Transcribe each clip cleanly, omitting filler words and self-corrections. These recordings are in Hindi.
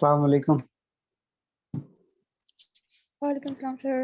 अस्सलाम वालेकुम। वालेकुम सलाम सर।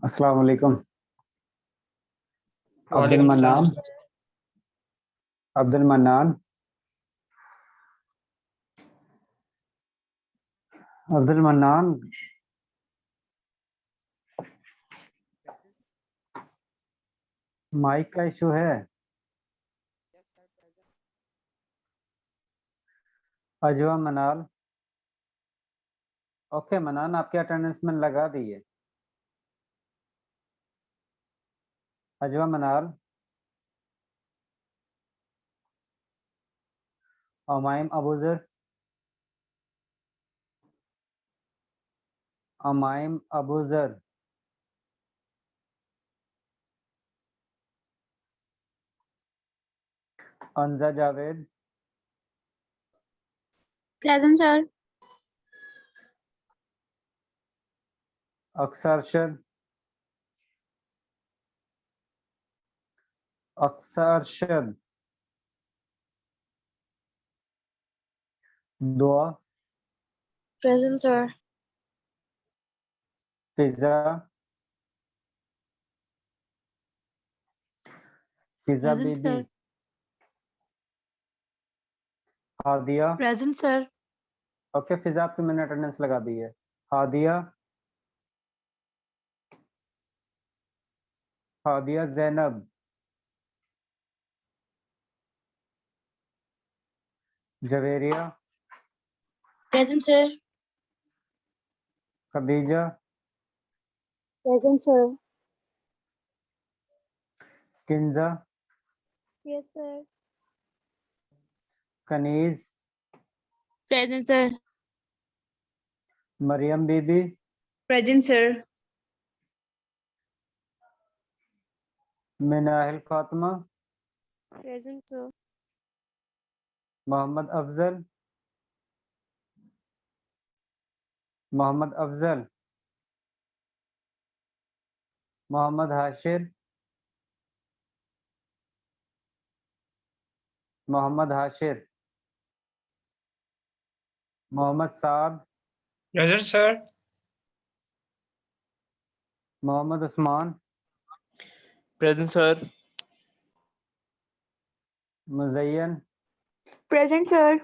अस्सलाम वालेकुम। अब्दुल वालेकुम मन्नान। सलाम। अब्दुल मन्नान। अब्दुल मन्नान। माइक का इशू है। अजवा मनाल। ओके मनान, आपके अटेंडेंस में लगा दिए। अजवा मनाल। अमाइम अबूजर। अमाइम अबूजर। अंजा जावेद। Present sir. अक्सरशद। अक्सरशद। Dua. Present sir. Fiza. Fiza present बीबी। Sir. Hadia. Present sir. Okay Fiza, आपकी मैंने अटेंडेंस लगा दी है। Hadia. Hadia Zainab. Javeria. Present sir. Khadija. Present sir. Kinza. Yes sir. Kaneez. Present sir. Maryam Bibi. Present sir. Minahil Fatima. Present sir. Mohammad Afzal. Mohammad Afzal. Mohammad Hashir, Mohammad Hashir, Mohammad Saad, Present, sir. Mohammad Usman, Present, sir. Muzayyan, Present, sir.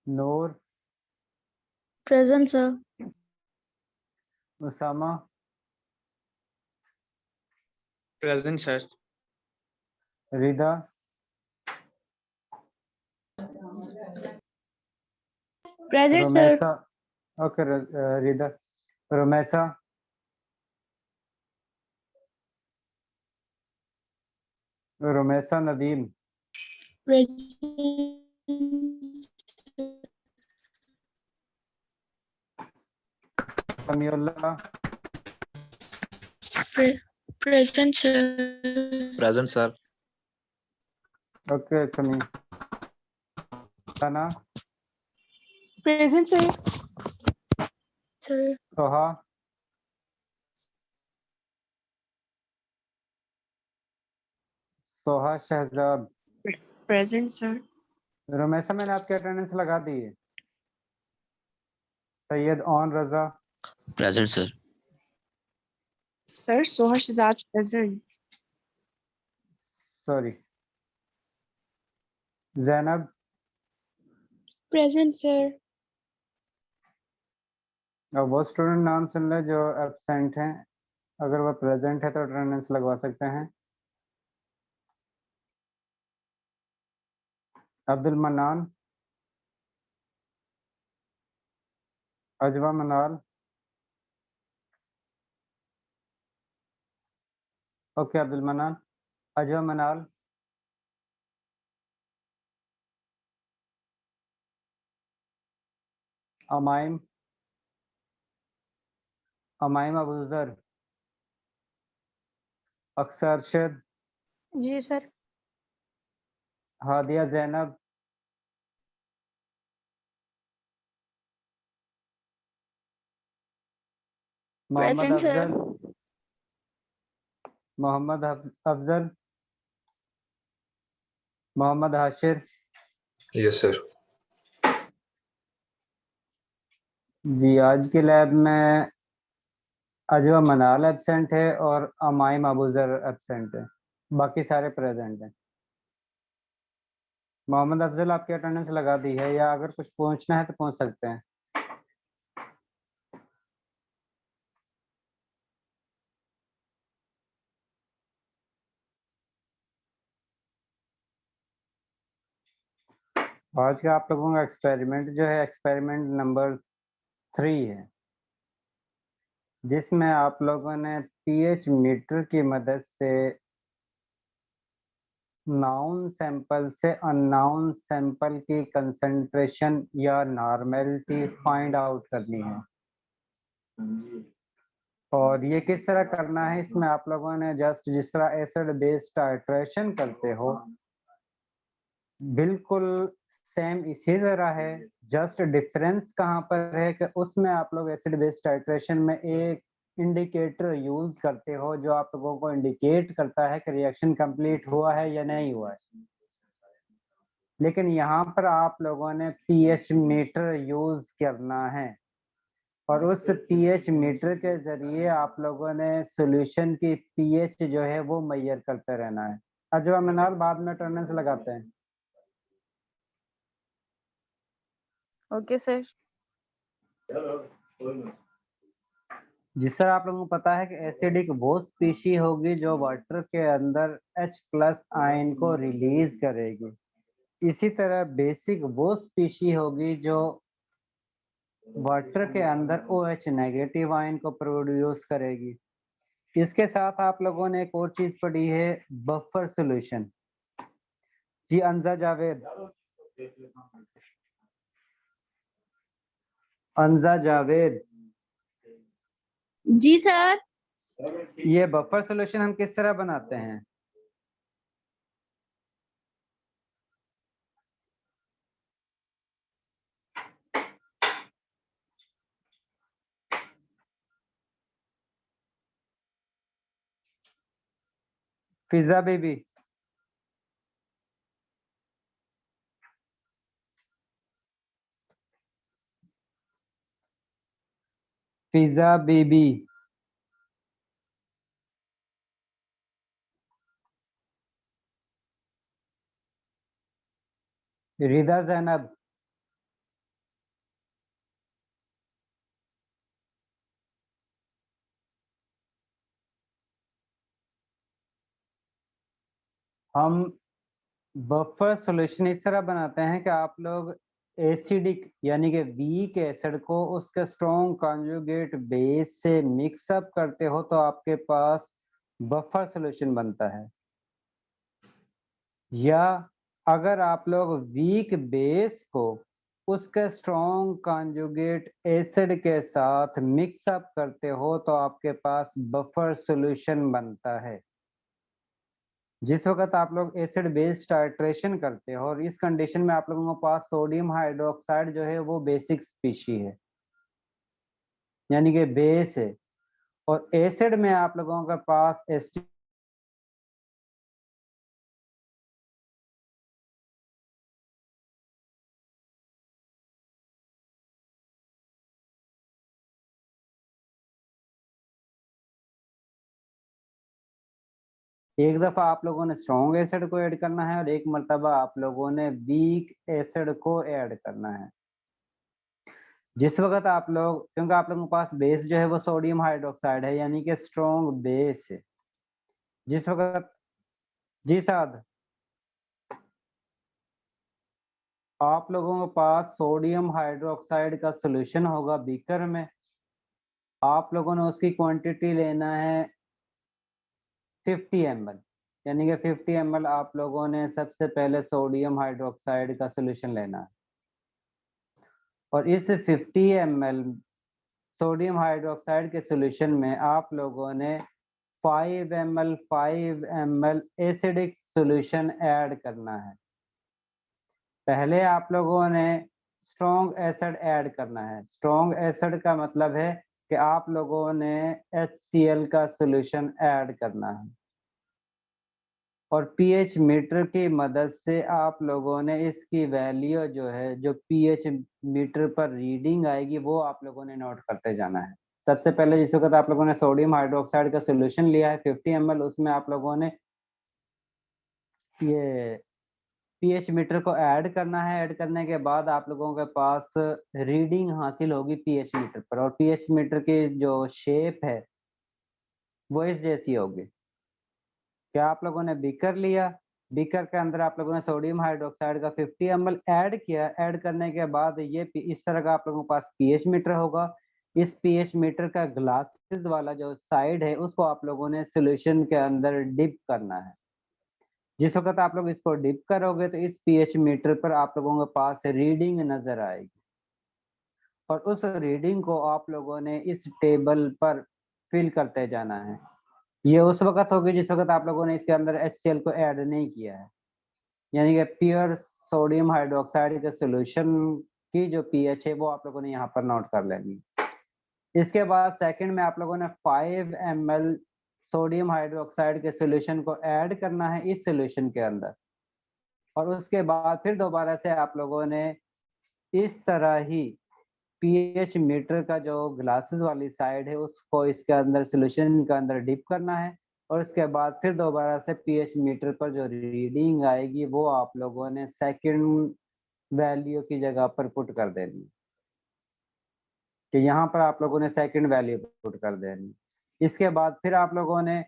Noor, Present, sir. Usama, Present, sir. Rida, Present, sir. Romesa, okay Rida, Romesa, Romesa Nadeem, Present. Samiullah, Present, sir. Present, sir. Okay Sami, Sana, Present, sir. Sir. Soha, Soha Shahzad, Present, sir. Romesa मैंने आपकी अटेंडेंस लगा दी है। Syed on Raza, Present, sir. Sir, Soha Shazad present. Sorry, Zainab, Present, sir. और वो स्टूडेंट नाम सुन ले जो एब्सेंट हैं, अगर वो प्रेजेंट है तो अटेंडेंस लगवा सकते हैं। अब्दुल मन्नान, अजवा मनाल, ओके अब्दुल मन्नान, अजवा मनाल, अमाइम, अमाइम अबूजर, अक्सर अरशद, जी sir. Hadia Zainab, Mohammad Present, sir. Afzal, Mohammad Afzal, Mohammad Hashir, Yes, sir. जी आज के लैब में अजवा मनाल एब्सेंट है और अमाइम अबूजर एब्सेंट है, बाकी सारे प्रेजेंट हैं। मोहम्मद अफजल आपकी अटेंडेंस लगा दी है, या अगर कुछ पूछना है तो पूछ सकते हैं। आज का आप लोगों का एक्सपेरिमेंट जो है एक्सपेरिमेंट नंबर 3 है, जिसमें आप लोगों ने पीएच मीटर की मदद से नाउन सैंपल से अननाउन सैंपल की कंसंट्रेशन या नॉर्मेलिटी फाइंड आउट करनी है। और ये किस तरह करना है, इसमें आप लोगों ने जस्ट जिस तरह एसिड बेस टाइट्रेशन करते हो बिल्कुल सेम इसी तरह है। जस्ट डिफरेंस कहाँ पर है कि उसमें आप लोग एसिड बेस टाइट्रेशन में एक इंडिकेटर यूज करते हो जो आप लोगों को इंडिकेट करता है कि रिएक्शन कंप्लीट हुआ है या नहीं हुआ है, लेकिन यहाँ पर आप लोगों ने पीएच मीटर यूज करना है और उस पीएच मीटर के जरिए आप लोगों ने सॉल्यूशन की पीएच जो है वो मेजर करते रहना है। अजवा मनाल बाद में अटेंडेंस लगाते हैं। Okay sir. जिस तरह आप लोगों को पता है कि एसिडिक वो स्पीशी होगी जो वाटर के अंदर H+ आयन को रिलीज करेगी, इसी तरह बेसिक वो स्पीशी होगी जो वाटर के अंदर OH नेगेटिव आयन को प्रोड्यूस करेगी। इसके साथ आप लोगों ने एक और चीज पढ़ी है, बफर सॉल्यूशन। जी अंजा जावेद, अंजा जावेद, जी सर। ये बफर सॉल्यूशन हम किस तरह बनाते हैं? फिजा बेबी, फिजा बेबी, रिदा जैनब, हम बफर सॉल्यूशन इस तरह बनाते हैं कि आप लोग एसिडिक यानी कि वीक एसिड को उसके स्ट्रॉन्ग कॉन्जुगेट बेस से मिक्स अप करते हो तो आपके पास बफर सॉल्यूशन बनता है, या अगर आप लोग वीक बेस को उसके स्ट्रॉन्ग कॉन्जुगेट एसिड के साथ मिक्स अप करते हो तो आपके पास बफर सॉल्यूशन बनता है। जिस वक्त आप लोग एसिड बेस टाइट्रेशन करते हो और इस कंडीशन में आप लोगों के पास सोडियम हाइड्रोक्साइड जो है वो बेसिक स्पीशी है यानी कि बेस है, और एसिड में आप लोगों के पास एक दफा आप लोगों ने स्ट्रॉन्ग एसिड को ऐड करना है और एक मर्तबा आप लोगों ने वीक एसिड को ऐड करना है। जिस वक्त आप लोग, क्योंकि आप लोगों के पास बेस जो है वो सोडियम हाइड्रोक्साइड है यानी कि स्ट्रॉन्ग बेस है, जिस वक्त जी साहब आप लोगों के पास सोडियम हाइड्रोक्साइड का सोल्यूशन होगा बीकर में, आप लोगों ने उसकी क्वांटिटी लेना है 50 ml, यानी कि 50 ml आप लोगों ने सबसे पहले सोडियम हाइड्रोक्साइड का सोल्यूशन लेना है और इस 50 ml सोडियम हाइड्रोक्साइड के सोल्यूशन में आप लोगों ने 5 ml एसिडिक सोल्यूशन ऐड करना है। पहले आप लोगों ने स्ट्रॉन्ग एसिड ऐड करना है। स्ट्रॉन्ग एसिड का मतलब है कि आप लोगों ने HCl का सोल्यूशन ऐड करना है और पीएच मीटर की मदद से आप लोगों ने इसकी वैल्यू जो है, जो पीएच मीटर पर रीडिंग आएगी वो आप लोगों ने नोट करते जाना है। सबसे पहले जिस वक्त आप लोगों ने सोडियम हाइड्रोक्साइड का सोल्यूशन लिया है 50 ml, उसमें आप लोगों ने ये पीएच मीटर को ऐड करना है। ऐड करने के बाद आप लोगों के पास रीडिंग हासिल होगी पीएच मीटर पर, और पीएच मीटर की जो शेप है वो इस जैसी होगी। क्या आप लोगों ने बीकर लिया, बीकर के अंदर आप लोगों ने सोडियम हाइड्रोक्साइड का 50 ml ऐड किया। ऐड करने के बाद ये इस तरह का आप लोगों के पास पीएच मीटर होगा। इस पीएच मीटर का ग्लासेस वाला जो साइड है उसको आप लोगों ने सॉल्यूशन के अंदर डिप करना है। जिस वक्त आप लोग इसको डिप करोगे तो इस पीएच मीटर पर आप लोगों के पास रीडिंग नजर आएगी और उस रीडिंग को आप लोगों ने इस टेबल पर फिल करते जाना है। ये उस वक्त होगी जिस वक्त आप लोगों ने इसके अंदर HCl को ऐड नहीं किया है, यानी कि प्योर सोडियम हाइड्रोक्साइड के सॉल्यूशन की जो पीएच है वो आप लोगों ने यहाँ पर नोट कर लेनी। इसके बाद सेकंड में आप लोगों ने 5 ml सोडियम हाइड्रोक्साइड के सॉल्यूशन को ऐड करना है इस सॉल्यूशन के अंदर, और उसके बाद फिर दोबारा से आप लोगों ने इस तरह ही पीएच मीटर का जो ग्लासेस वाली साइड है उसको इसके अंदर सॉल्यूशन के अंदर डिप करना है, और उसके बाद फिर दोबारा से पीएच मीटर पर जो रीडिंग आएगी वो आप लोगों ने सेकंड वैल्यू की जगह पर पुट कर देनी, कि यहाँ पर आप लोगों ने सेकंड वैल्यू पुट कर देनी। इसके बाद फिर आप लोगों ने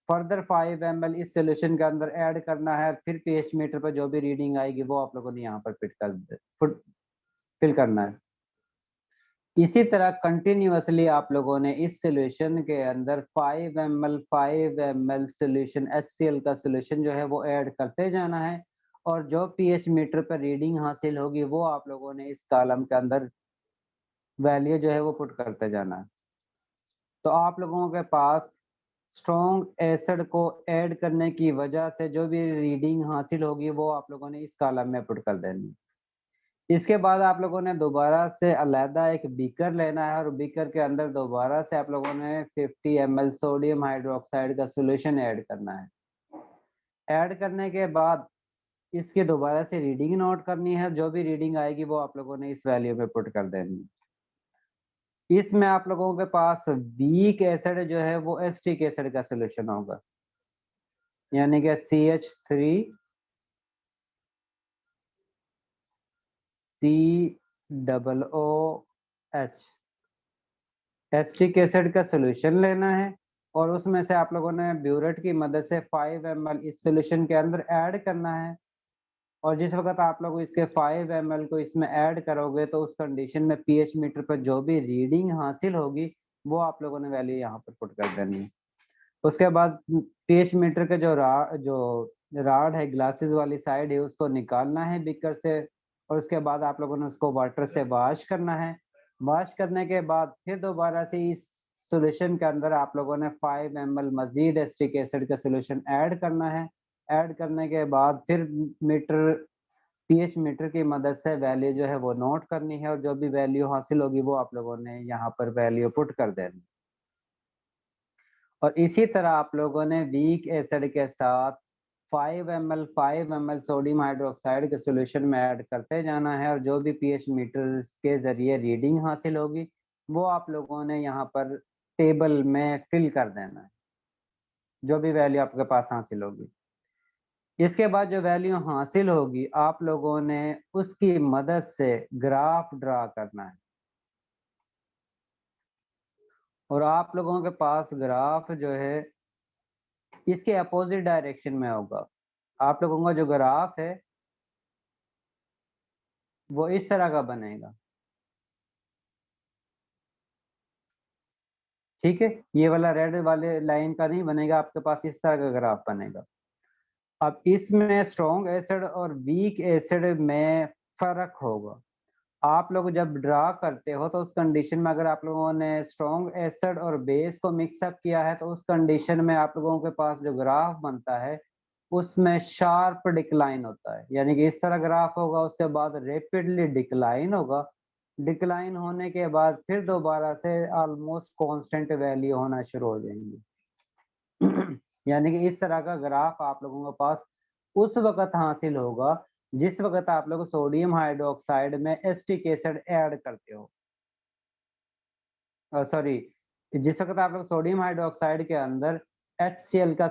फर्दर 5 ml इस सॉल्यूशन के अंदर ऐड करना है। फिर पीएच मीटर पर जो भी रीडिंग आएगी वो आप लोगों ने यहाँ पर फिल करना है। इसी तरह कंटिन्यूअसली आप लोगों ने इस सॉल्यूशन के अंदर 5 ml सॉल्यूशन HCl का सॉल्यूशन जो है वो ऐड करते जाना है, और जो पीएच मीटर पर रीडिंग हासिल होगी वो आप लोगों ने इस कॉलम के अंदर वैल्यू जो है वो पुट करते जाना है। तो आप लोगों के पास स्ट्रॉन्ग एसिड को ऐड करने की वजह से जो भी रीडिंग हासिल होगी वो आप लोगों ने इस कॉलम में पुट कर देनी। इसके बाद आप लोगों ने दोबारा से अलहदा एक बीकर लेना है और बीकर के अंदर दोबारा से आप लोगों ने 50 ml सोडियम हाइड्रोक्साइड का सॉल्यूशन ऐड करना है। ऐड करने के बाद इसकी दोबारा से रीडिंग नोट करनी है, जो भी रीडिंग आएगी वो आप लोगों ने इस वैल्यू में पुट कर देनी है। इसमें आप लोगों के पास वीक एसिड जो है वो एसिटिक एसिड का सोल्यूशन होगा, यानी कि CH3 COOH एसिटिक एसिड का सोल्यूशन लेना है और उसमें से आप लोगों ने ब्यूरेट की मदद से 5 ml इस सोल्यूशन के अंदर ऐड करना है। और जिस वक्त आप लोग इसके 5 ml को इसमें ऐड करोगे तो उस कंडीशन में पीएच मीटर पर जो भी रीडिंग हासिल होगी वो आप लोगों ने वैल्यू यहाँ पर पुट कर देनी है। उसके बाद पीएच मीटर के जो राड है, ग्लासेस वाली साइड है, उसको निकालना है बीकर से और उसके बाद आप लोगों ने उसको वाटर से वॉश करना है। वॉश करने के बाद फिर दोबारा से इस सॉल्यूशन के अंदर आप लोगों ने 5 ml मजीद एसिटिक एसिड का सॉल्यूशन ऐड करना है। ऐड करने के बाद फिर पीएच मीटर की मदद से वैल्यू जो है वो नोट करनी है और जो भी वैल्यू हासिल होगी वो आप लोगों ने यहाँ पर वैल्यू पुट कर देनी। और इसी तरह आप लोगों ने वीक एसिड के साथ 5 ml सोडियम हाइड्रोक्साइड के सॉल्यूशन में ऐड करते जाना है और जो भी पीएच मीटर के जरिए रीडिंग हासिल होगी वो आप लोगों ने यहाँ पर टेबल में फिल कर देना है, जो भी वैल्यू आपके पास हासिल होगी। इसके बाद जो वैल्यू हासिल होगी आप लोगों ने उसकी मदद से ग्राफ ड्रा करना है और आप लोगों के पास ग्राफ जो है इसके अपोजिट डायरेक्शन में होगा। आप लोगों का जो ग्राफ है वो इस तरह का बनेगा, ठीक है। ये वाला रेड वाले लाइन का नहीं बनेगा, आपके पास इस तरह का ग्राफ बनेगा। अब इसमें स्ट्रॉन्ग एसिड और वीक एसिड में फर्क होगा। आप लोग जब ड्रा करते हो तो उस कंडीशन में अगर आप लोगों ने स्ट्रॉन्ग एसिड और बेस को मिक्सअप किया है तो उस कंडीशन में आप लोगों के पास जो ग्राफ बनता है उसमें शार्प डिक्लाइन होता है, यानी कि इस तरह ग्राफ होगा, उसके बाद रैपिडली डिक्लाइन होगा। डिक्लाइन होने के बाद फिर दोबारा से ऑलमोस्ट कांस्टेंट वैल्यू होना शुरू हो जाएंगी। यानी कि इस तरह का ग्राफ आप लोगों के पास उस वक्त हासिल होगा जिस वक्त आप लोग सोडियम हाइड्रोक्साइड में एसिटिक एसिड ऐड करते हो। सॉरी, जिस वक्त आप लोग सोडियम हाइड्रोक्साइड के अंदर HCl का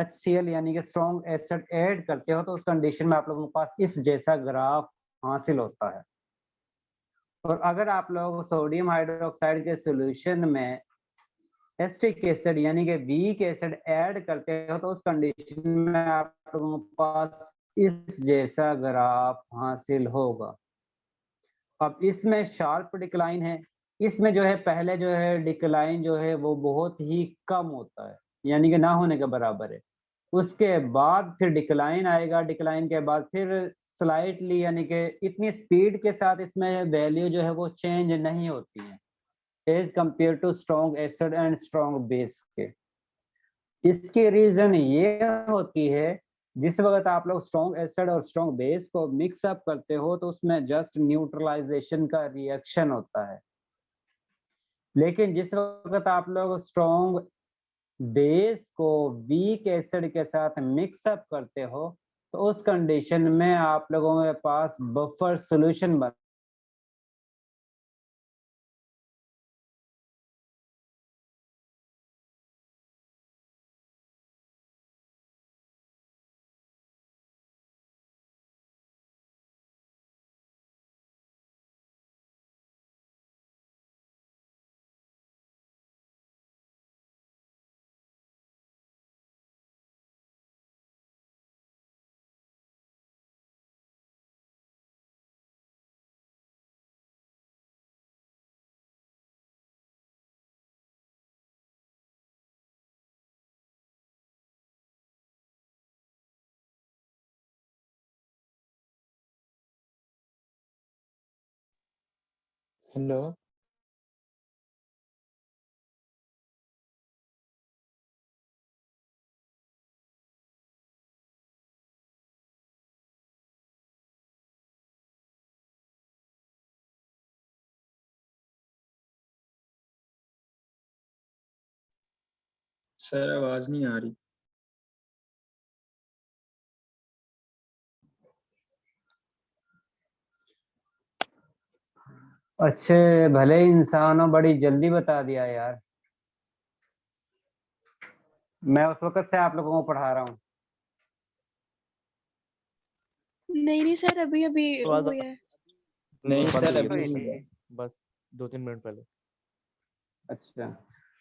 HCl यानी कि स्ट्रॉन्ग एसिड ऐड करते हो तो उस कंडीशन में आप लोगों के पास इस जैसा ग्राफ हासिल होता है। और अगर आप लोग सोडियम हाइड्रोक्साइड के सॉल्यूशन में एसिटिक एसिड यानी कि वीक एसिड ऐड करते हो तो उस कंडीशन में आप लोगों के पास इस जैसा ग्राफ हासिल होगा। अब इसमें शार्प डिक्लाइन है, इसमें जो है पहले जो है डिक्लाइन जो है वो बहुत ही कम होता है, यानी कि ना होने के बराबर है। उसके बाद फिर डिक्लाइन आएगा, डिक्लाइन के बाद फिर स्लाइटली यानी कि इतनी स्पीड के साथ इसमें वैल्यू जो है वो चेंज नहीं होती है as compared to strong acid and strong base के। इसकी रीजन ये होती है जिस वक्त आप लोग स्ट्रॉन्ग एसिड और स्ट्रॉन्ग बेस को मिक्स अप करते हो तो उसमें जस्ट न्यूट्रलाइजेशन का रिएक्शन होता है, लेकिन जिस वक्त आप लोग स्ट्रॉन्ग बेस को वीक एसिड के साथ मिक्स अप करते हो तो उस कंडीशन में आप लोगों के पास बफर सॉल्यूशन बन हेलो। सर आवाज नहीं आ रही। अच्छे भले इंसानों, बड़ी जल्दी बता दिया यार। मैं उस वक्त से आप लोगों को पढ़ा रहा हूँ। नहीं सर, अभी अभी हुआ है। नहीं सर, हुई अभी थी। बस 2-3 मिनट पहले। अच्छा,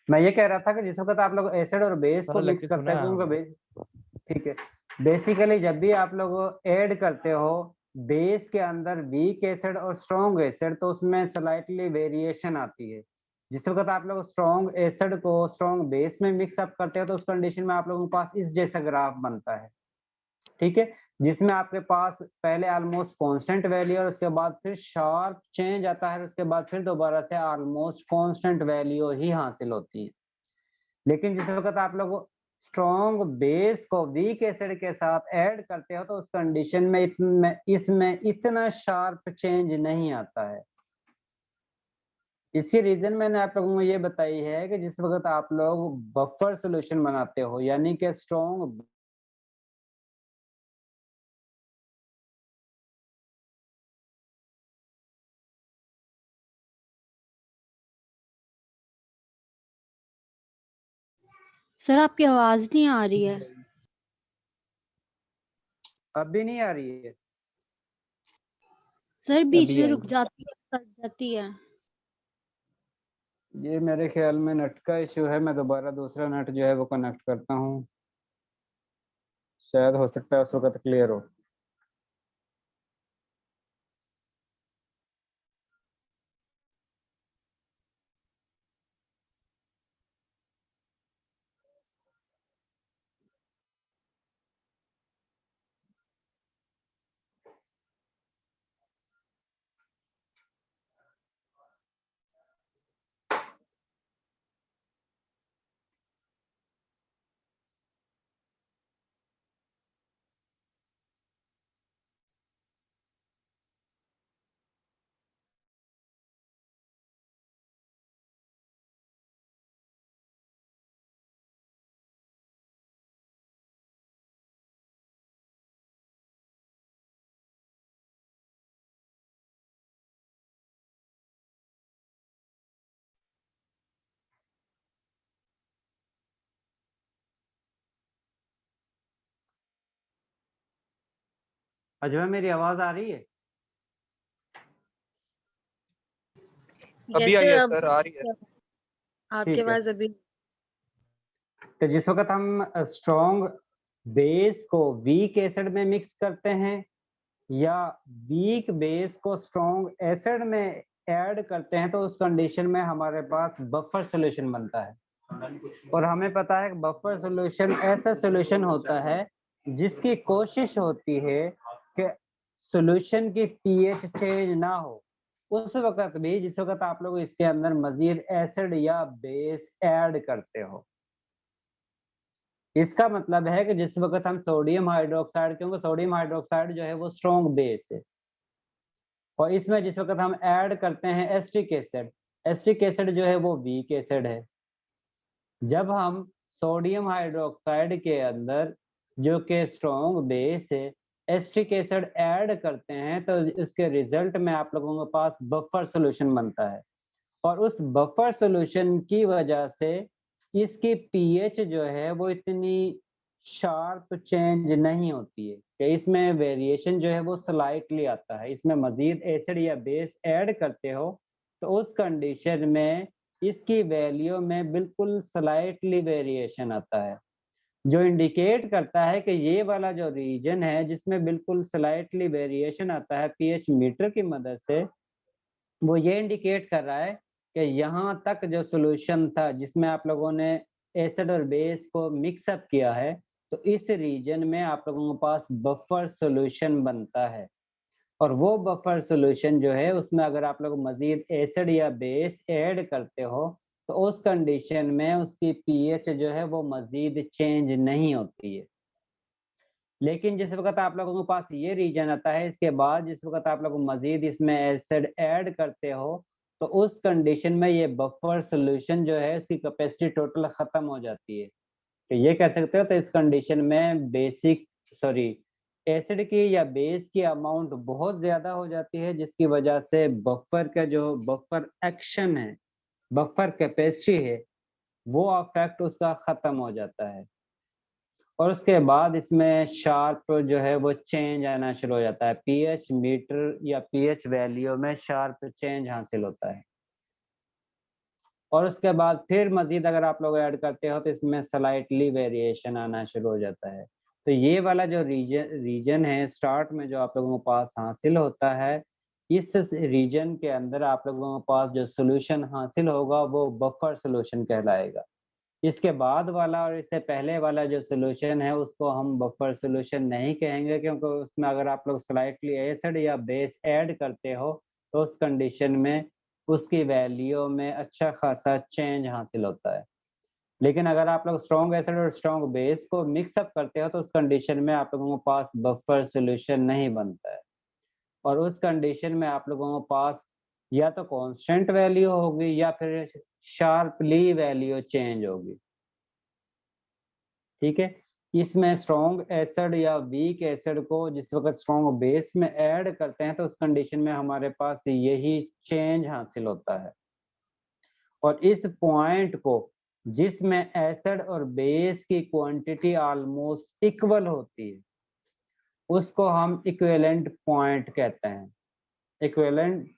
मैं ये कह रहा था कि जिस वक्त आप लोग एसिड और बेस को सारा मिक्स लेक्चर करते सुना हैं, है क्योंकि हमने। ठीक है, बेसिकली जब भी आप लोग ऐड करते हो बेस के अंदर वीक एसिड और स्ट्रॉन्ग एसिड, तो उसमें स्लाइटली वेरिएशन आती है। जिस वक्त आप लोग स्ट्रॉन्ग एसिड को स्ट्रॉन्ग बेस में मिक्स अप करते हो, तो उस कंडीशन में आप लोगों के पास इस जैसा ग्राफ बनता है, ठीक है, जिसमें आपके पास पहले ऑलमोस्ट कांस्टेंट वैल्यू और उसके बाद फिर शार्प चेंज आता है, उसके बाद फिर दोबारा से ऑलमोस्ट कांस्टेंट वैल्यू ही हासिल होती है। लेकिन जिस वक्त आप लोग स्ट्रॉन्ग बेस को वीक एसिड के साथ ऐड करते हो, तो उस कंडीशन में इसमें इतना शार्प चेंज नहीं आता है। इसकी रीजन मैंने आप लोगों को ये बताई है कि जिस वक्त आप लोग बफर सॉल्यूशन बनाते हो, यानी कि स्ट्रॉन्ग सर आपकी आवाज नहीं आ रही है। अब भी नहीं आ रही है। सर बीच अभी में आई रुक जाती है, कट जाती है। ये मेरे ख्याल में नेट का इशू है। मैं दोबारा दूसरा नेट जो है वो कनेक्ट करता हूँ, शायद हो सकता है उस वक्त क्लियर हो। अजय, मेरी आवाज आ रही है? अभी आई है सर, आ रही है। आपके ठीक है, पास अभी। तो जिस वक्त हम स्ट्रॉन्ग बेस को वीक एसिड में मिक्स करते हैं या वीक बेस को स्ट्रॉन्ग एसिड में ऐड करते हैं, तो उस कंडीशन में हमारे पास बफर सॉल्यूशन बनता है। और हमें पता है कि बफर सॉल्यूशन ऐसा सॉल्यूशन होता है जिसकी कोशिश होती है कि सॉल्यूशन की पीएच चेंज ना हो उस वक्त भी, जिस वक्त आप लोग इसके अंदर मजीद एसिड या बेस ऐड करते हो। इसका मतलब है कि जिस वक्त हम सोडियम हाइड्रोक्साइड, क्योंकि सोडियम हाइड्रोक्साइड जो है वो स्ट्रॉन्ग बेस है, और इसमें जिस वक्त हम ऐड करते हैं एस्टिक एसिड, एस्टिक एसिड जो है वो वीक एसिड है। जब हम सोडियम हाइड्रोक्साइड के अंदर, जो कि स्ट्रॉन्ग बेस है, एस्टिक एसिड ऐड करते हैं, तो इसके रिजल्ट में आप लोगों के पास बफर सॉल्यूशन बनता है। और उस बफर सॉल्यूशन की वजह से इसकी पीएच जो है वो इतनी शार्प चेंज नहीं होती है, कि इसमें वेरिएशन जो है वो स्लाइटली आता है। इसमें मजीद एसिड या बेस ऐड करते हो, तो उस कंडीशन में इसकी वैल्यू में बिल्कुल स्लाइटली वेरिएशन आता है, जो इंडिकेट करता है कि ये वाला जो रीजन है जिसमें बिल्कुल स्लाइटली वेरिएशन आता है पीएच मीटर की मदद से, वो ये इंडिकेट कर रहा है कि यहाँ तक जो सॉल्यूशन था जिसमें आप लोगों ने एसिड और बेस को मिक्स अप किया है, तो इस रीजन में आप लोगों के पास बफर सॉल्यूशन बनता है। और वो बफर सॉल्यूशन जो है उसमें अगर आप लोग मजीद एसिड या बेस ऐड करते हो, तो उस कंडीशन में उसकी पीएच जो है वो मजीद चेंज नहीं होती है। लेकिन जिस वक्त आप लोगों के पास ये रीजन आता है, इसके बाद जिस वक्त आप लोग मजीद इसमें एसिड ऐड करते हो, तो उस कंडीशन में ये बफर सॉल्यूशन जो है उसकी कैपेसिटी टोटल खत्म हो जाती है। तो ये कह सकते हो, तो इस कंडीशन में बेसिक सॉरी एसिड की या बेस की अमाउंट बहुत ज्यादा हो जाती है, जिसकी वजह से बफर का जो बफर एक्शन है, बफर कैपेसिटी है, वो इफेक्ट उसका खत्म हो जाता है और उसके बाद इसमें शार्प जो है वो चेंज आना शुरू हो जाता है। पीएच मीटर या पीएच वैल्यू में शार्प चेंज हासिल होता है और उसके बाद फिर मजीद अगर आप लोग ऐड करते हो तो इसमें स्लाइटली वेरिएशन आना शुरू हो जाता है। तो ये वाला जो रीजन है स्टार्ट में जो आप लोगों के पास हासिल होता है, इस रीजन के अंदर आप लोगों के पास जो सॉल्यूशन हासिल होगा वो बफर सॉल्यूशन कहलाएगा। इसके बाद वाला और इससे पहले वाला जो सॉल्यूशन है उसको हम बफर सॉल्यूशन नहीं कहेंगे, क्योंकि उसमें अगर आप लोग स्लाइटली एसिड या बेस ऐड करते हो तो उस कंडीशन में उसकी वैल्यू में अच्छा खासा चेंज हासिल होता है। लेकिन अगर आप लोग स्ट्रॉन्ग एसिड और स्ट्रॉन्ग बेस को मिक्स अप करते हो तो उस कंडीशन में आप लोगों के पास बफर सॉल्यूशन नहीं बनता है और उस कंडीशन में आप लोगों के पास या तो कांस्टेंट वैल्यू होगी या फिर शार्पली वैल्यू चेंज होगी। ठीक है, इसमें स्ट्रॉन्ग एसिड या वीक एसिड को जिस वक्त स्ट्रॉन्ग बेस में ऐड करते हैं तो उस कंडीशन में हमारे पास यही चेंज हासिल होता है और इस पॉइंट को जिसमें एसिड और बेस की क्वांटिटी ऑलमोस्ट इक्वल होती है उसको हम इक्विवेलेंट पॉइंट कहते हैं। इक्विवेलेंट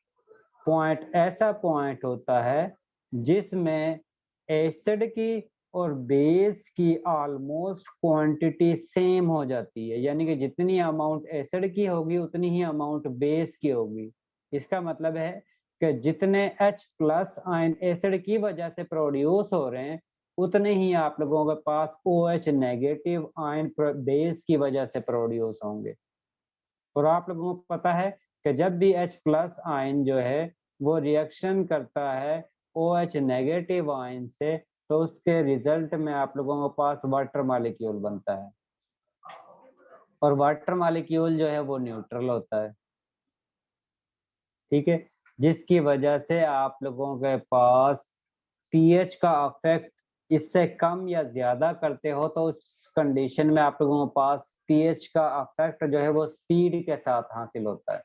पॉइंट ऐसा पॉइंट होता है जिसमें एसिड की और बेस की ऑलमोस्ट क्वांटिटी सेम हो जाती है, यानी कि जितनी अमाउंट एसिड की होगी उतनी ही अमाउंट बेस की होगी। इसका मतलब है कि जितने H प्लस आयन एसिड की वजह से प्रोड्यूस हो रहे हैं उतने ही आप लोगों के पास OH नेगेटिव आयन बेस की वजह से प्रोड्यूस होंगे। और आप लोगों को पता है कि जब भी H प्लस आयन जो है वो रिएक्शन करता है OH नेगेटिव आयन से तो उसके रिजल्ट में आप लोगों के पास वाटर मॉलिक्यूल बनता है और वाटर मॉलिक्यूल जो है वो न्यूट्रल होता है। ठीक है, जिसकी वजह से आप लोगों के पास पीएच का इफेक्ट इससे कम या ज्यादा करते हो तो उस कंडीशन में आप लोगों के पास पीएच का इफेक्ट जो है वो स्पीड के साथ हासिल होता है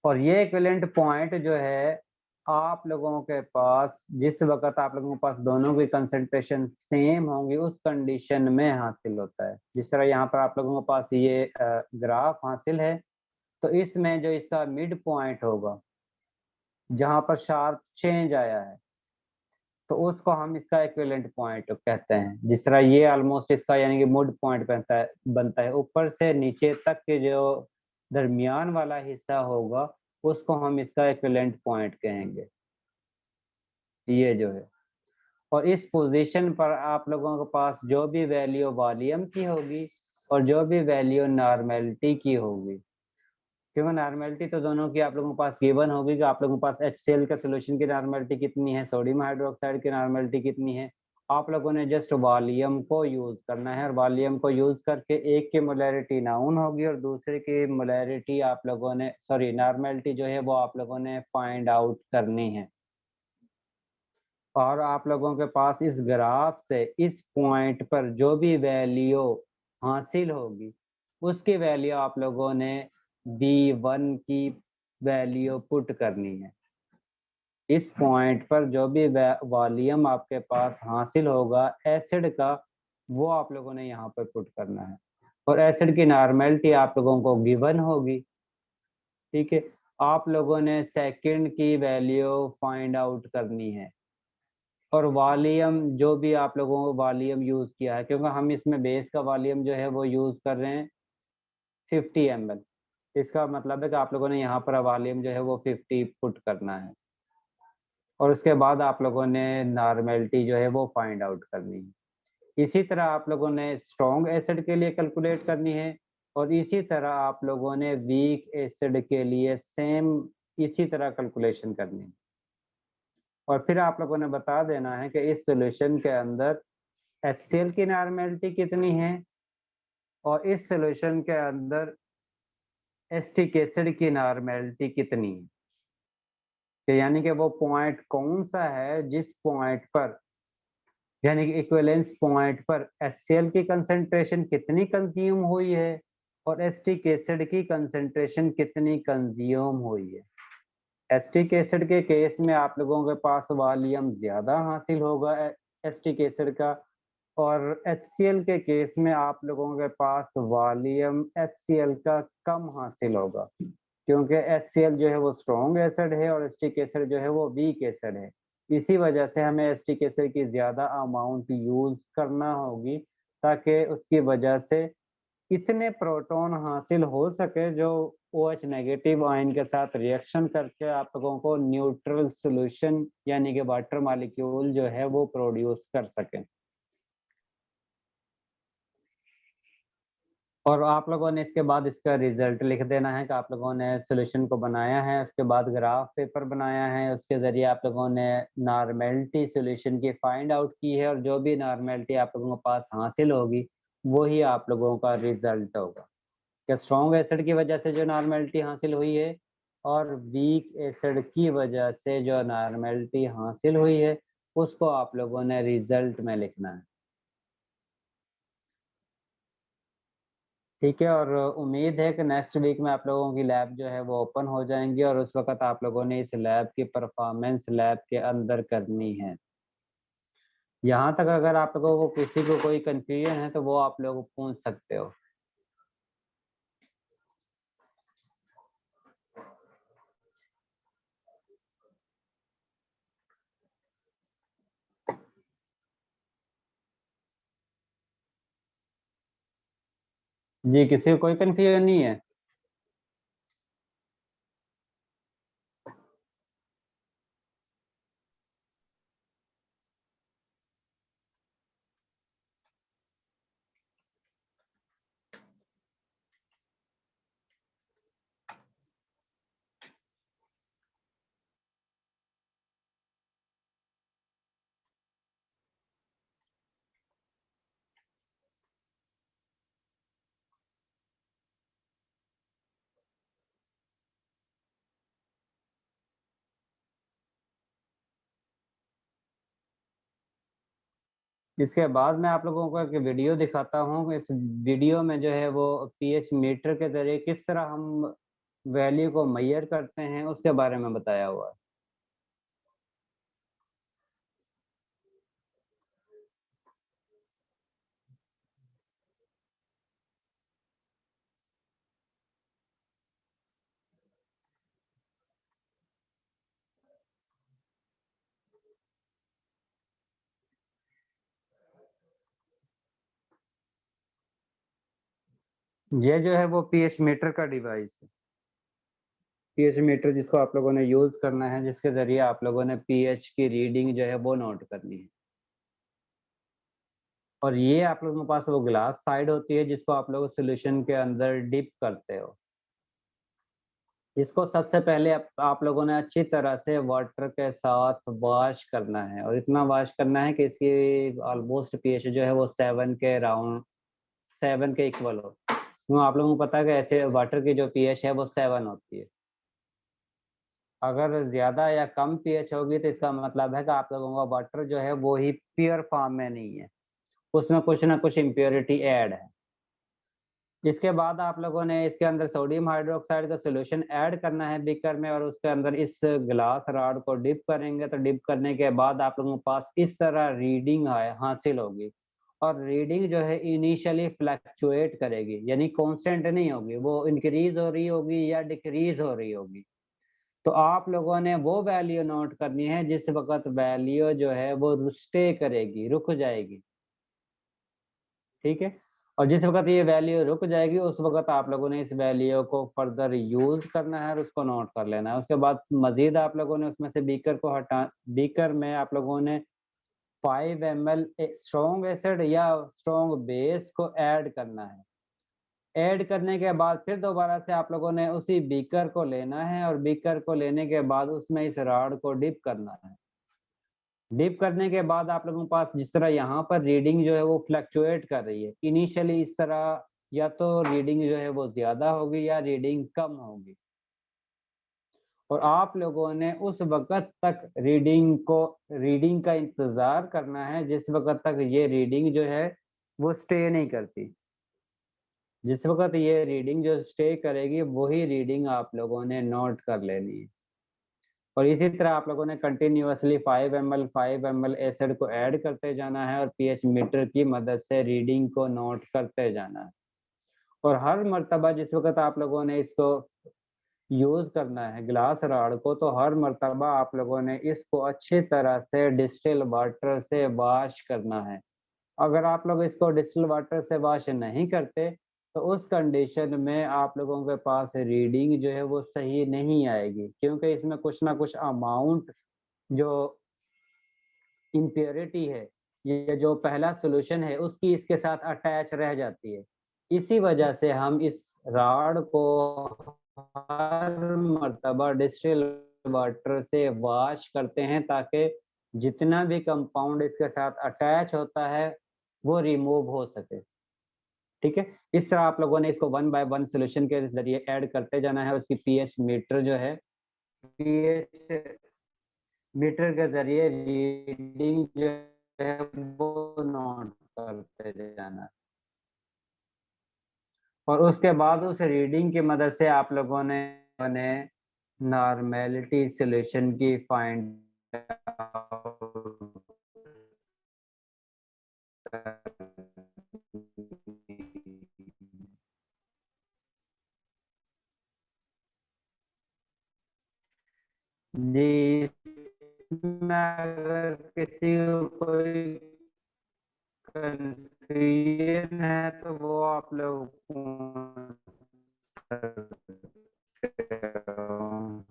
और ये इक्विवेलेंट पॉइंट जो है आप लोगों के पास जिस वक्त आप लोगों के पास दोनों की कंसंट्रेशन सेम होंगी उस कंडीशन में हासिल होता है। जिस तरह यहाँ पर आप लोगों के पास ये ग्राफ हासिल है तो इसमें जो इसका मिड पॉइंट होगा जहां पर शार्प चेंज आया है तो उसको हम इसका इक्विवेलेंट पॉइंट कहते हैं। जिस तरह ये ऑलमोस्ट इसका यानी कि मिड पॉइंट बनता है ऊपर से नीचे तक के जो दरमियान वाला हिस्सा होगा उसको हम इसका इक्विवेलेंट पॉइंट कहेंगे। ये जो है और इस पोजीशन पर आप लोगों के पास जो भी वैल्यू वॉल्यूम की होगी और जो भी वैल्यू नॉर्मेलिटी की होगी, क्योंकि नॉर्मेलिटी तो दोनों की आप लोगों के पास गिवन होगी कि आप लोगों के पास HCl का सॉल्यूशन की नॉर्मेलिटी कितनी है, सोडियम हाइड्रोक्साइड की नॉर्मेलिटी कितनी है। आप लोगों ने जस्ट वॉल्यूम को यूज करना है और वॉल्यूम को यूज करके एक की मोलैरिटी नाउन होगी और दूसरे की मोलैरिटी आप लोगों ने नॉर्मेलिटी जो है वो आप लोगों ने फाइंड आउट करनी है। और आप लोगों के पास इस ग्राफ से इस पॉइंट पर जो भी वैल्यू हासिल होगी उसकी वैल्यू आप लोगों ने B1 की वैल्यू पुट करनी है। इस पॉइंट पर जो भी वॉल्यूम आपके पास हासिल होगा एसिड का वो आप लोगों ने यहाँ पर पुट करना है और एसिड की नॉर्मेलिटी आप लोगों को गिवन होगी। ठीक है, आप लोगों ने सेकंड की वैल्यू फाइंड आउट करनी है और वॉल्यूम जो भी आप लोगों को वॉल्यूम यूज किया है, क्योंकि हम इसमें बेस का वॉल्यूम जो है वो यूज कर रहे हैं 50 ml। इसका मतलब है कि आप लोगों ने यहाँ पर वॉल्यूम जो है वो 50 पुट करना है और उसके बाद आप लोगों ने नॉर्मेलिटी जो है वो फाइंड आउट करनी है। इसी तरह आप लोगों ने स्ट्रॉन्ग एसिड के लिए कैलकुलेट करनी है और इसी तरह आप लोगों ने वीक एसिड के लिए सेम इसी तरह कैलकुलेशन करनी है और फिर आप लोगों ने बता देना है कि इस सॉल्यूशन के अंदर HCl की नॉर्मेलिटी कितनी है और इस सॉल्यूशन के अंदर एसिटिक एसिड की नॉर्मेलिटी कितनी है, कि यानी कि वो पॉइंट कौन सा है जिस पॉइंट पर यानी कि इक्विवेलेंस पॉइंट पर HCl की कंसंट्रेशन कितनी कंज्यूम हुई है और एसिटिक एसिड की कंसंट्रेशन कितनी कंज्यूम हुई है। एसिटिक एसिड के केस में आप लोगों के पास वॉल्यूम ज्यादा हासिल होगा एसिटिक एसिड का, और HCl के केस में आप लोगों के पास वॉल्यूम HCl का कम हासिल होगा, क्योंकि HCl जो है वो स्ट्रॉन्ग एसिड है और एसिटिक एसिड जो है वो वीक एसिड है। इसी वजह से हमें एसिटिक एसिड की ज्यादा अमाउंट यूज करना होगी, ताकि उसकी वजह से इतने प्रोटॉन हासिल हो सके जो OH नेगेटिव आयन के साथ रिएक्शन करके आप लोगों को न्यूट्रल सॉल्यूशन यानी कि वाटर मॉलिक्यूल जो है वो प्रोड्यूस कर सके। और आप लोगों ने इसके बाद इसका रिजल्ट लिख देना है कि आप लोगों ने सॉल्यूशन को बनाया है, उसके बाद ग्राफ पेपर बनाया है, उसके जरिए आप लोगों ने नॉर्मेलिटी सॉल्यूशन की फाइंड आउट की है, और जो भी नॉर्मेलिटी आप लोगों के पास हासिल होगी वही आप लोगों का रिजल्ट होगा कि स्ट्रॉन्ग एसिड की वजह से जो नॉर्मेलिटी हासिल हुई है और वीक एसिड की वजह से जो नॉर्मेलिटी हासिल हुई है उसको आप लोगों ने रिजल्ट में लिखना है। ठीक है, और उम्मीद है कि नेक्स्ट वीक में आप लोगों की लैब जो है वो ओपन हो जाएंगी और उस वक्त आप लोगों ने इस लैब की परफॉर्मेंस लैब के अंदर करनी है। यहाँ तक अगर आप लोगों को किसी को कोई कंफ्यूजन है तो वो आप लोग पूछ सकते हो। जी, किसी को कोई कंफ्यूजन नहीं है? इसके बाद मैं आप लोगों को एक वीडियो दिखाता हूँ। इस वीडियो में जो है वो पीएच मीटर के जरिए किस तरह हम वैल्यू को मेजर करते हैं उसके बारे में बताया हुआ है। ये जो है वो पीएच मीटर का डिवाइस है। पीएच मीटर जिसको आप लोगों ने यूज करना है, जिसके जरिए आप लोगों ने पीएच की रीडिंग जो है वो नोट करनी है। और ये आप लोगों के पास वो ग्लास साइड होती है जिसको आप लोग सॉल्यूशन के अंदर डिप करते हो। इसको सबसे पहले आप लोगों ने अच्छी तरह से वाटर के साथ वॉश करना है, और इतना वॉश करना है कि इसकी ऑलमोस्ट पीएच जो है वो 7 के राउंड 7 के इक्वल हो। क्यों आप लोगों को पता है कि ऐसे वाटर की जो पीएच है वो 7 होती है। अगर ज्यादा या कम पीएच होगी तो इसका मतलब है कि आप लोगों का वाटर जो है वो ही प्योर फॉर्म में नहीं है, उसमें कुछ ना कुछ इम्प्योरिटी ऐड है। इसके बाद आप लोगों ने इसके अंदर सोडियम हाइड्रोक्साइड का सॉल्यूशन ऐड करना है बीकर में, और उसके अंदर इस ग्लास रॉड को डिप करेंगे। तो डिप करने के बाद आप लोगों के पास इस तरह रीडिंग हासिल होगी, और रीडिंग जो है इनिशियली फ्लक्चुएट करेगी, यानी कांस्टेंट नहीं होगी, वो इंक्रीज हो रही होगी या डिक्रीज हो रही होगी। तो आप लोगों ने वो वैल्यू नोट करनी है जिस वक्त वैल्यू जो है वो स्टे करेगी, रुक जाएगी। ठीक है, और जिस वक्त ये वैल्यू रुक जाएगी उस वक्त आप लोगों ने इस वैल्यू को फर्दर यूज करना है और उसको नोट कर लेना है। उसके बाद मजीद आप लोगों ने उसमें से बीकर में आप लोगों ने 5 ml स्ट्रॉन्ग एसिड या स्ट्रॉन्ग बेस को ऐड करना है। ऐड करने के बाद फिर दोबारा से आप लोगों ने उसी बीकर को लेना है, और बीकर को लेने के बाद उसमें इस रॉड को डिप करना है। डिप करने के बाद आप लोगों के पास जिस तरह यहाँ पर रीडिंग जो है वो फ्लक्चुएट कर रही है, इनिशियली इस तरह या तो रीडिंग जो है वो ज्यादा होगी या रीडिंग कम होगी। और आप लोगों ने उस वक़्त तक रीडिंग का इंतज़ार करना है जिस वक़्त तक ये रीडिंग जो है वो स्टे नहीं करती। जिस वक़्त ये रीडिंग जो स्टे करेगी वही रीडिंग आप लोगों ने नोट कर लेनी है। और इसी तरह आप लोगों ने कंटिन्यूअसली 5 ml एसिड को ऐड करते जाना है और पीएच मीटर की मदद से रीडिंग को नोट करते जाना है। और हर मर्तबा जिस वक़्त आप लोगों ने इसको यूज़ करना है ग्लास रॉड को, तो हर मर्तबा आप लोगों ने इसको अच्छी तरह से डिस्टिल वाटर से वॉश करना है। अगर आप लोग इसको डिस्टिल वाटर से वॉश नहीं करते, तो उस कंडीशन में आप लोगों के पास रीडिंग जो है वो सही नहीं आएगी, क्योंकि इसमें कुछ ना कुछ अमाउंट जो इम्प्योरिटी है, ये जो पहला सॉल्यूशन है उसकी इसके साथ अटैच रह जाती है। इसी वजह से हम इस रॉड को हर मर्तबा डिस्टिल वाटर से वॉश करते हैं ताकि जितना भी कंपाउंड इसके साथ अटैच होता है वो रिमूव हो सके। ठीक है? इस तरह आप लोगों ने इसको 1 बाय 1 सॉल्यूशन के ज़रिए ऐड करते जाना है। उसकी पीएच मीटर जो है, पीएच मीटर के ज़रिए रीडिंग जो है वो नोट करते जाना है। और उसके बाद उस रीडिंग की मदद से आप लोगों ने नॉर्मेलिटी सॉल्यूशन की फाइंड जी, इसमें अगर किसी को कोई कन्फ्यूजन है तो वो आप लोग पूछ सकते हो।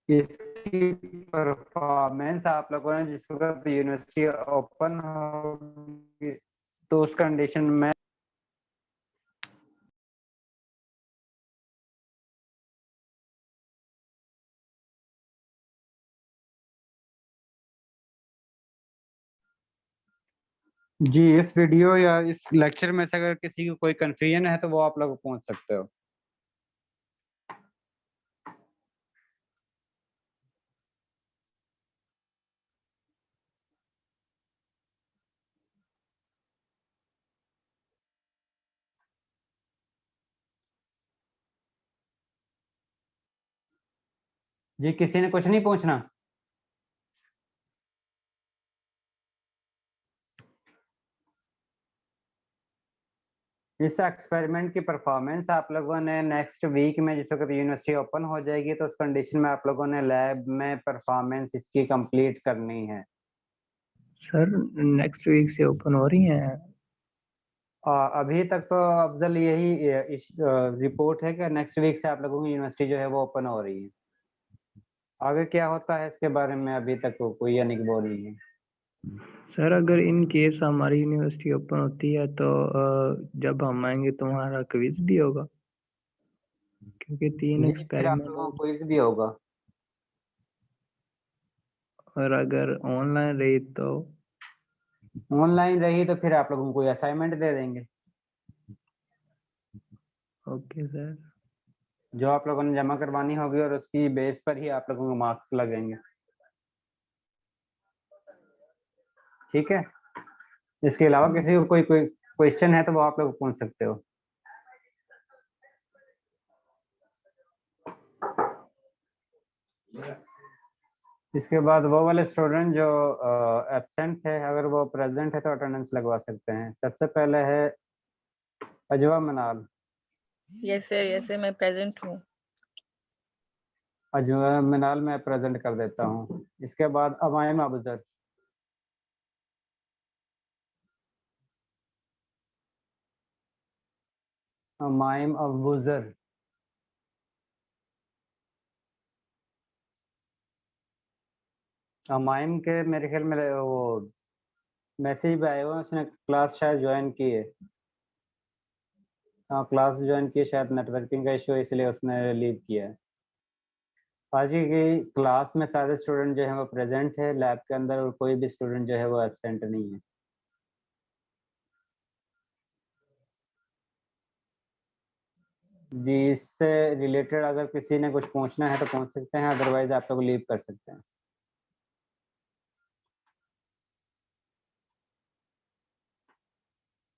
इसकी परफॉर्मेंस आप लोगों ने जिस वक़्त यूनिवर्सिटी ओपन होगी तो उस कंडीशन में जी, इस वीडियो या इस लेक्चर में से अगर किसी को कोई कन्फ्यूजन है तो वो आप लोग पूछ सकते हो। जी, किसी ने कुछ नहीं पूछना? इस एक्सपेरिमेंट की परफॉर्मेंस आप लोगों ने नेक्स्ट वीक में जिस वक़्त यूनिवर्सिटी ओपन हो जाएगी तो उस कंडीशन में आप लोगों ने लैब में परफॉर्मेंस इसकी कंप्लीट करनी है। सर नेक्स्ट वीक से ओपन हो रही हैं? अभी तक तो अफ़ज़ल यही रिपोर्ट है कि नेक्स्ट वीक से आप लोगों की यूनिवर्सिटी जो है वो ओपन हो रही है। आगे क्या होता है इसके बारे में अभी तक कोई यानी कि वो नहीं है। सर अगर इन केस हमारी यूनिवर्सिटी ओपन होती है तो जब हम आएंगे तो हमारा क्विज भी होगा, क्योंकि 3 जी, फिर आप एक्सपेरिमेंट लोगों को क्विज़ भी होगा। और अगर ऑनलाइन रही तो ऑनलाइन रही तो फिर आप लोगों को कोई असाइनमेंट दे देंगे। Okay sir. जो आप लोगों ने जमा करवानी होगी और उसकी बेस पर ही आप लोगों को मार्क्स लगेंगे। ठीक है? इसके अलावा किसी को कोई क्वेश्चन है तो वो आप लोग पूछ सकते हो। इसके बाद वो वाले स्टूडेंट जो एब्सेंट है, अगर वो प्रेजेंट है तो अटेंडेंस लगवा सकते हैं। सबसे पहले है अजवा मनाल। यस सर मैं प्रेजेंट हूँ। अजवा मनाल मैं प्रेजेंट कर देता हूँ। इसके बाद अमाइम अबूजर। अमाइम अबूजर। अमाइम के मेरे ख्याल में वो मैसेज भी आया हुआ है, उसने क्लास शायद ज्वाइन की है। हाँ, क्लास ज्वाइन की, शायद नेटवर्किंग का इशू है इसलिए उसने लीव किया है। आज की क्लास में सारे स्टूडेंट जो है वो प्रेजेंट है लैब के अंदर और कोई भी स्टूडेंट जो है वो एब्सेंट नहीं है। जी, इससे रिलेटेड अगर किसी ने कुछ पूछना है तो पूछ सकते हैं, अदरवाइज आप लोग लीव कर सकते हैं।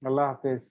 अल्लाह हाफिज।